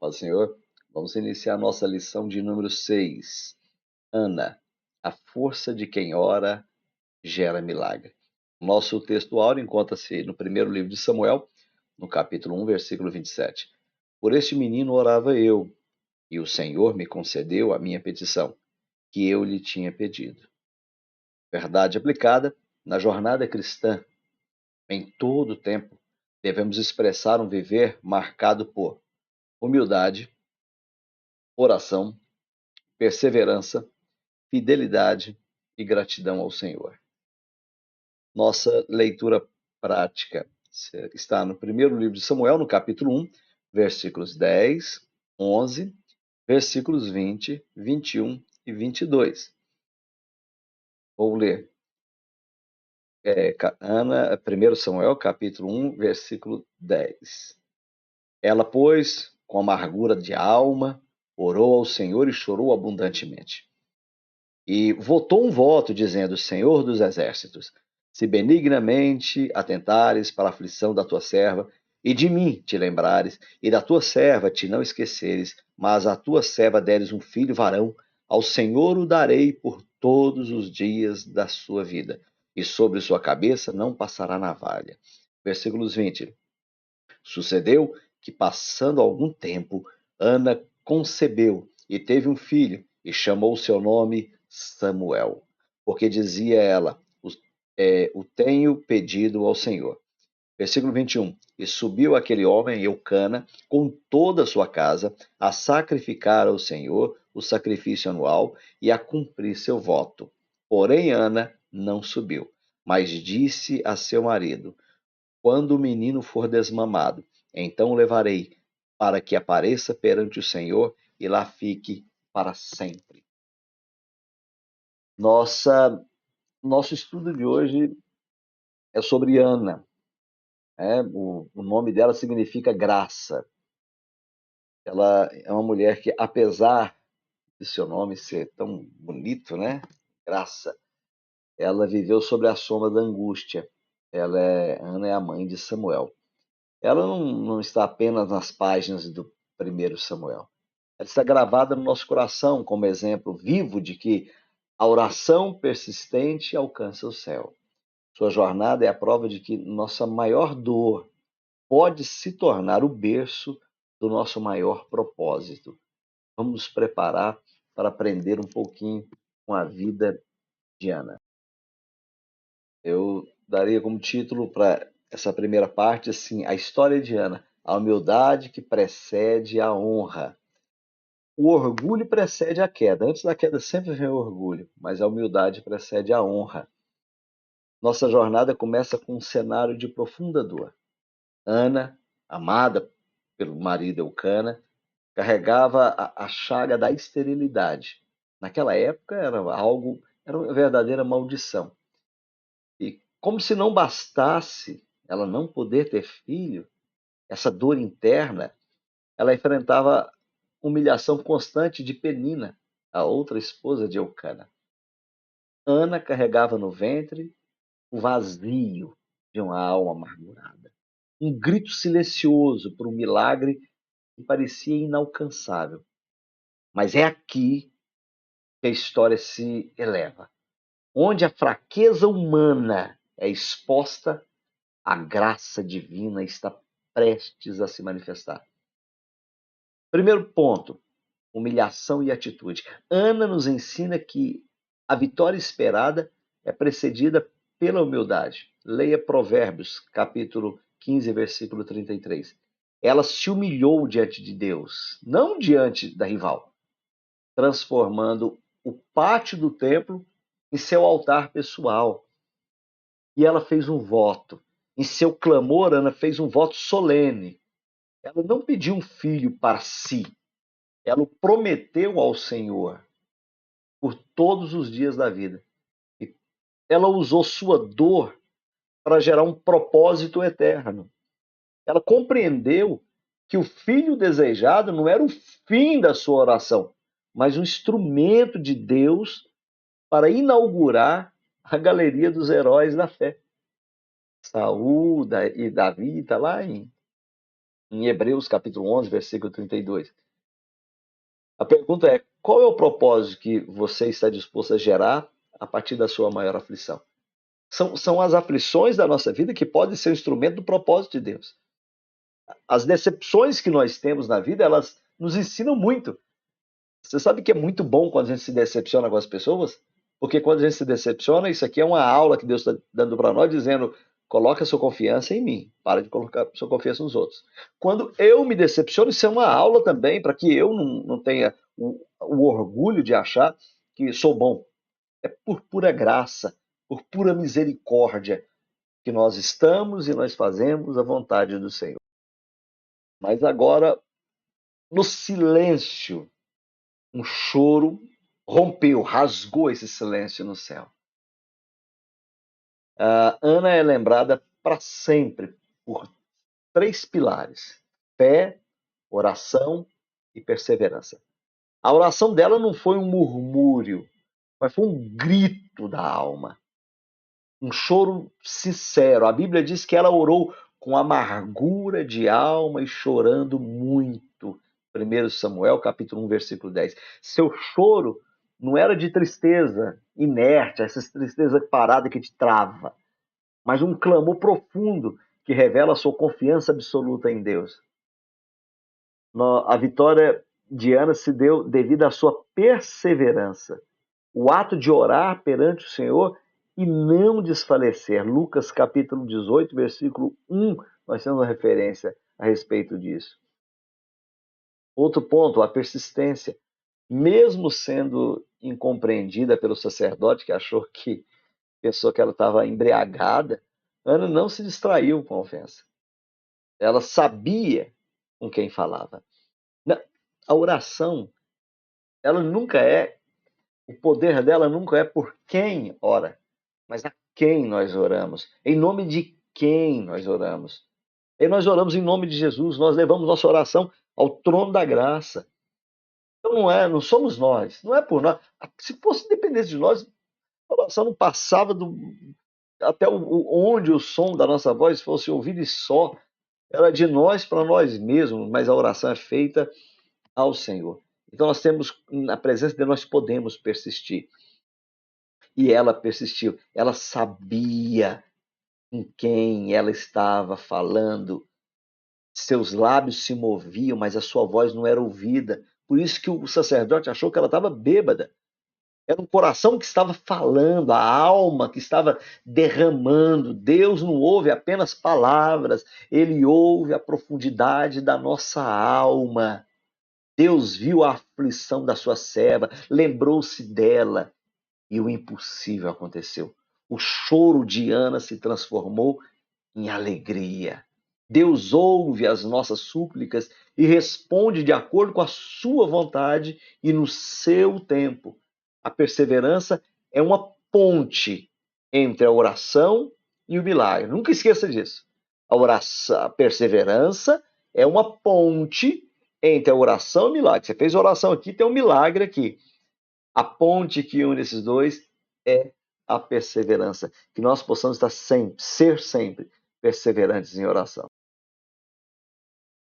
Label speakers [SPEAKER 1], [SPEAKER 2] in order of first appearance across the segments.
[SPEAKER 1] paz do Senhor. Vamos iniciar nossa lição de número 6. Ana, a força de quem ora gera milagre. Nosso texto áureo encontra-se no primeiro livro de Samuel, no capítulo 1, versículo 27. Por este menino orava eu, e o Senhor me concedeu a minha petição, que eu lhe tinha pedido. Verdade aplicada na jornada cristã. Em todo o tempo, devemos expressar um viver marcado por humildade, oração, perseverança, fidelidade e gratidão ao Senhor. Nossa leitura prática está no primeiro livro de Samuel, no capítulo 1, versículos 10, 11, versículos 20, 21 e 22. Vou ler. Ana, 1 Samuel, capítulo 1, versículo 10. Ela, pois, com amargura de alma, orou ao Senhor e chorou abundantemente. E votou um voto, dizendo: Senhor dos exércitos, se benignamente atentares para a aflição da tua serva, e de mim te lembrares, e da tua serva te não esqueceres, mas à tua serva deres um filho varão, ao Senhor o darei por todos os dias da sua vida, e sobre sua cabeça não passará navalha. Versículos 20. Sucedeu que, passando algum tempo, Ana concebeu e teve um filho, e chamou seu nome Samuel, porque dizia ela: o tenho pedido ao Senhor. Versículo 21. E subiu aquele homem, Eucana, com toda a sua casa, a sacrificar ao Senhor o sacrifício anual e a cumprir seu voto. Porém, Ana não subiu, mas disse a seu marido: quando o menino for desmamado, então o levarei, para que apareça perante o Senhor e lá fique para sempre. Nosso estudo de hoje é sobre Ana. O nome dela significa graça. Ela é uma mulher que, apesar de seu nome ser tão bonito, né? Graça, ela viveu sob a sombra da angústia. Ana é a mãe de Samuel. Ela não está apenas nas páginas do primeiro Samuel. Ela está gravada no nosso coração como exemplo vivo de que a oração persistente alcança o céu. Sua jornada é a prova de que nossa maior dor pode se tornar o berço do nosso maior propósito. Vamos nos preparar para aprender um pouquinho com a vida de Ana. Eu daria como título para essa primeira parte assim: a história de Ana, a humildade que precede a honra. O orgulho precede a queda. Antes da queda sempre vem o orgulho, mas a humildade precede a honra. Nossa jornada começa com um cenário de profunda dor. Ana, amada pelo marido Eucana, carregava a chaga da esterilidade. Naquela época era uma verdadeira maldição. E como se não bastasse ela não poder ter filho, essa dor interna, ela enfrentava humilhação constante de Penina, a outra esposa de Eucana. Ana carregava no ventre o vazio de uma alma amargurada. Um grito silencioso por um milagre que parecia inalcançável. Mas é aqui que a história se eleva. Onde a fraqueza humana é exposta, a graça divina está prestes a se manifestar. Primeiro ponto: humilhação e atitude. Ana nos ensina que a vitória esperada é precedida pela humildade. Leia Provérbios, capítulo 15, versículo 33. Ela se humilhou diante de Deus, não diante da rival, transformando o pátio do templo em seu altar pessoal. E ela fez um voto. Em seu clamor, Ana fez um voto solene. Ela não pediu um filho para si. Ela o prometeu ao Senhor por todos os dias da vida. E ela usou sua dor para gerar um propósito eterno. Ela compreendeu que o filho desejado não era o fim da sua oração, mas um instrumento de Deus para inaugurar a galeria dos heróis da fé. Saul e Davi está lá em em Hebreus capítulo 11, versículo 32. A pergunta é: qual é o propósito que você está disposto a gerar a partir da sua maior aflição? São as aflições da nossa vida que podem ser um instrumento do propósito de Deus. As decepções que nós temos na vida, elas nos ensinam muito. Você sabe que é muito bom quando a gente se decepciona com as pessoas? Porque quando a gente se decepciona, isso aqui é uma aula que Deus está dando para nós, dizendo: coloca sua confiança em mim, para de colocar sua confiança nos outros. Quando eu me decepciono, isso é uma aula também para que eu não tenha o orgulho de achar que sou bom. É por pura graça, por pura misericórdia que nós estamos e nós fazemos a vontade do Senhor. Mas agora, no silêncio, um choro rompeu, rasgou esse silêncio no céu. Ana é lembrada para sempre por três pilares: fé, oração e perseverança. A oração dela não foi um murmúrio, mas foi um grito da alma, um choro sincero. A Bíblia diz que ela orou com amargura de alma e chorando muito. 1 Samuel, capítulo 1, versículo 10. Seu choro não era de tristeza inerte, essa tristeza parada que te trava, mas um clamor profundo que revela a sua confiança absoluta em Deus. A vitória de Ana se deu devido à sua perseverança, o ato de orar perante o Senhor e não desfalecer. Lucas capítulo 18, versículo 1, nós temos uma referência a respeito disso. Outro ponto, a persistência. Mesmo sendo incompreendida pelo sacerdote, que pensou que ela estava embriagada, Ana não se distraiu com a ofensa. Ela sabia com quem falava. A oração, ela nunca é, o poder dela nunca é por quem ora, mas a quem nós oramos, em nome de quem nós oramos. E nós oramos em nome de Jesus, nós levamos nossa oração ao trono da graça. Então não somos nós, não é por nós. Se fosse dependesse de nós, a oração não passava até onde o som da nossa voz fosse ouvido e só. Era de nós para nós mesmos, mas a oração é feita ao Senhor. Então nós temos, na presença de nós podemos persistir. E ela persistiu. Ela sabia com quem ela estava falando. Seus lábios se moviam, mas a sua voz não era ouvida. Por isso que o sacerdote achou que ela estava bêbada. Era um coração que estava falando, a alma que estava derramando. Deus não ouve apenas palavras, ele ouve a profundidade da nossa alma. Deus viu a aflição da sua serva, lembrou-se dela e o impossível aconteceu. O choro de Ana se transformou em alegria. Deus ouve as nossas súplicas e responde de acordo com a sua vontade e no seu tempo. A perseverança é uma ponte entre a oração e o milagre. Nunca esqueça disso. A perseverança é uma ponte entre a oração e o milagre. Você fez a oração aqui, tem um milagre aqui. A ponte que une esses dois é a perseverança. Que nós possamos ser sempre perseverantes em oração.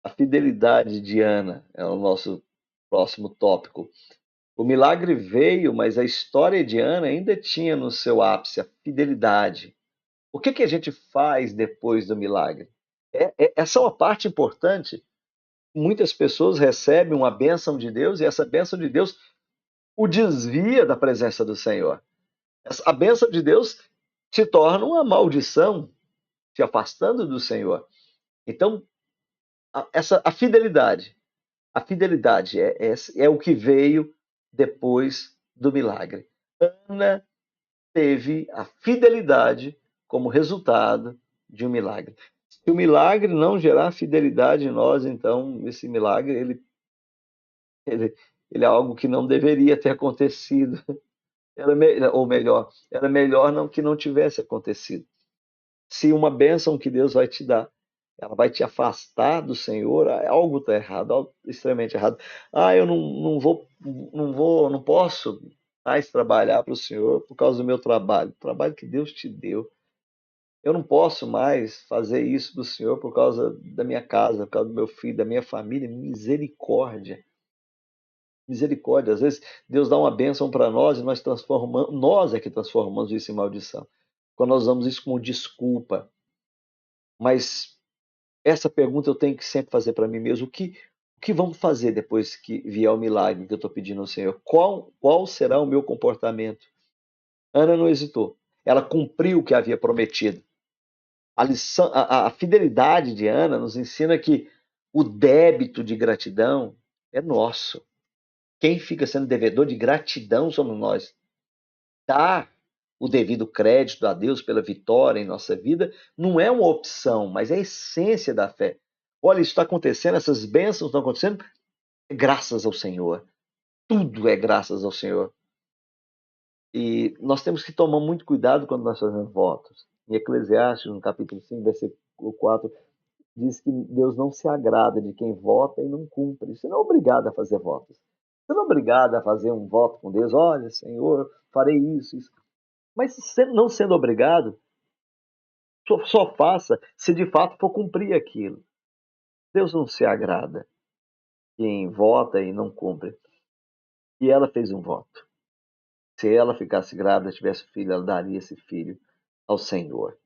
[SPEAKER 1] A fidelidade de Ana é o nosso próximo tópico. O milagre veio, mas a história de Ana ainda tinha no seu ápice a fidelidade. O que a gente faz depois do milagre? Essa é uma parte importante. Muitas pessoas recebem uma bênção de Deus e essa bênção de Deus o desvia da presença do Senhor. A bênção de Deus se torna uma maldição, se afastando do Senhor. Então, a fidelidade é o que veio depois do milagre. Ana teve a fidelidade como resultado de um milagre. Se o milagre não gerar fidelidade em nós, então esse milagre ele, ele é algo que não deveria ter acontecido. Ou melhor, era melhor não que não tivesse acontecido. Se uma bênção que Deus vai te dar, ela vai te afastar do Senhor, algo está errado, algo extremamente errado. Eu não posso mais trabalhar para o Senhor por causa do meu trabalho. O trabalho que Deus te deu Eu não posso mais fazer isso do Senhor por causa da minha casa, por causa do meu filho, da minha família. Misericórdia. Misericórdia. Às vezes Deus dá uma bênção para nós e nós é que transformamos isso em maldição. Quando nós usamos isso como desculpa. Mas essa pergunta eu tenho que sempre fazer para mim mesmo. O que vamos fazer depois que vier o milagre que eu estou pedindo ao Senhor? Qual será o meu comportamento? Ana não hesitou. Ela cumpriu o que havia prometido. A lição, a fidelidade de Ana nos ensina que o débito de gratidão é nosso. Quem fica sendo devedor de gratidão somos nós. Dar o devido crédito a Deus pela vitória em nossa vida não é uma opção, mas é a essência da fé. Olha, isso está acontecendo, essas bênçãos estão acontecendo graças ao Senhor. Tudo é graças ao Senhor. E nós temos que tomar muito cuidado quando nós fazemos votos. Em Eclesiastes, no capítulo 5, versículo 4, diz que Deus não se agrada de quem vota e não cumpre. Você não é obrigado a fazer votos. Você não é obrigado a fazer um voto com Deus. Olha, Senhor, farei isso, isso. Mas não sendo obrigado, só faça se de fato for cumprir aquilo. Deus não se agrada de quem vota e não cumpre. E ela fez um voto. Se ela ficasse grávida, tivesse filho, ela daria esse filho ao Senhor.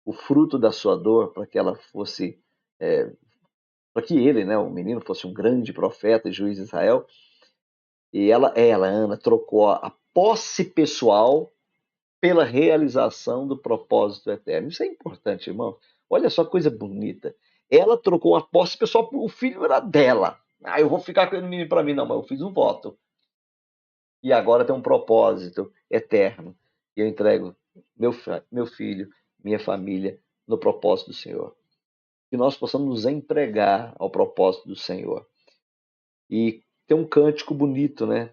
[SPEAKER 1] O fruto da sua dor, para que ela fosse, para que ele, né, o menino, fosse um grande profeta e juiz de Israel. E Ana, trocou a posse pessoal pela realização do propósito eterno. Isso é importante, irmão. Olha só que coisa bonita. Ela trocou a posse pessoal, o filho era dela. Ah, eu vou ficar com ele menino para mim, não, mas eu fiz um voto. E agora tem um propósito eterno. E eu entrego meu filho, minha família, no propósito do Senhor. Que nós possamos nos entregar ao propósito do Senhor. E tem um cântico bonito, né?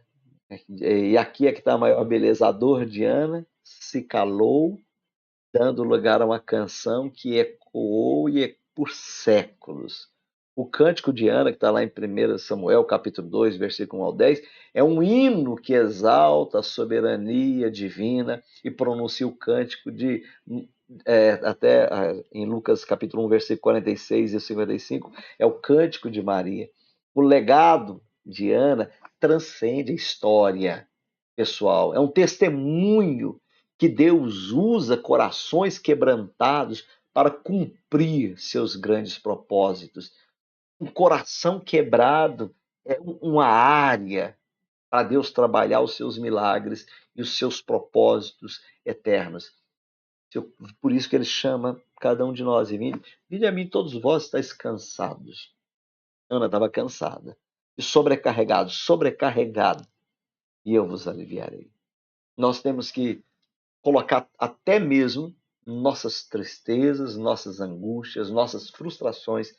[SPEAKER 1] E aqui é que está a maior beleza. A dor de Ana se calou, dando lugar a uma canção que ecoou e por séculos. O cântico de Ana, que está lá em 1 Samuel, capítulo 2, versículo 1 ao 10, é um hino que exalta a soberania divina e pronuncia o cântico de em Lucas capítulo 1, versículo 46 e 55, é o cântico de Maria. O legado de Ana transcende a história pessoal, é um testemunho que Deus usa corações quebrantados para cumprir seus grandes propósitos. Um coração quebrado é uma área para Deus trabalhar os seus milagres e os seus propósitos eternos. Por isso que ele chama cada um de nós e vinde a mim todos vós estáis cansados. Ana estava cansada e sobrecarregado, e eu vos aliviarei. Nós temos que colocar até mesmo nossas tristezas, nossas angústias, nossas frustrações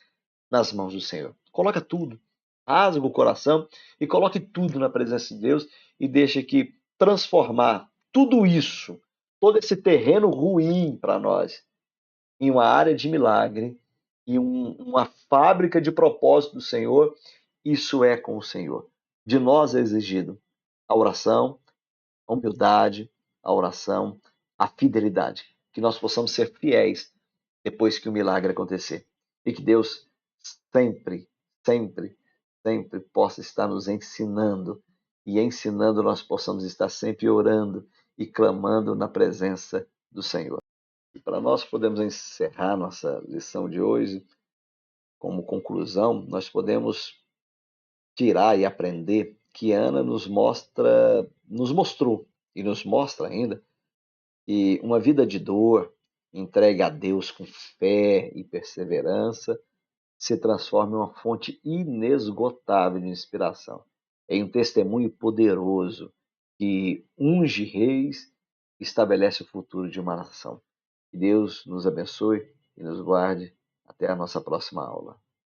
[SPEAKER 1] nas mãos do Senhor. Coloca tudo, rasga o coração e coloque tudo na presença de Deus e deixe que transformar tudo isso, todo esse terreno ruim para nós, em uma área de milagre, em uma fábrica de propósito do Senhor. Isso é com o Senhor. De nós é exigido a oração, a humildade, a oração, a fidelidade. Que nós possamos ser fiéis depois que o milagre acontecer. E que Deus sempre, sempre, sempre possa estar nos ensinando. E ensinando nós possamos estar sempre orando e clamando na presença do Senhor. E para nós podemos encerrar nossa lição de hoje, como conclusão, nós podemos tirar e aprender que Ana nos mostrou e nos mostra ainda que uma vida de dor, entregue a Deus com fé e perseverança, se transforma em uma fonte inesgotável de inspiração, em um testemunho poderoso que unge reis e estabelece o futuro de uma nação. Que Deus nos abençoe e nos guarde. Até a nossa próxima aula.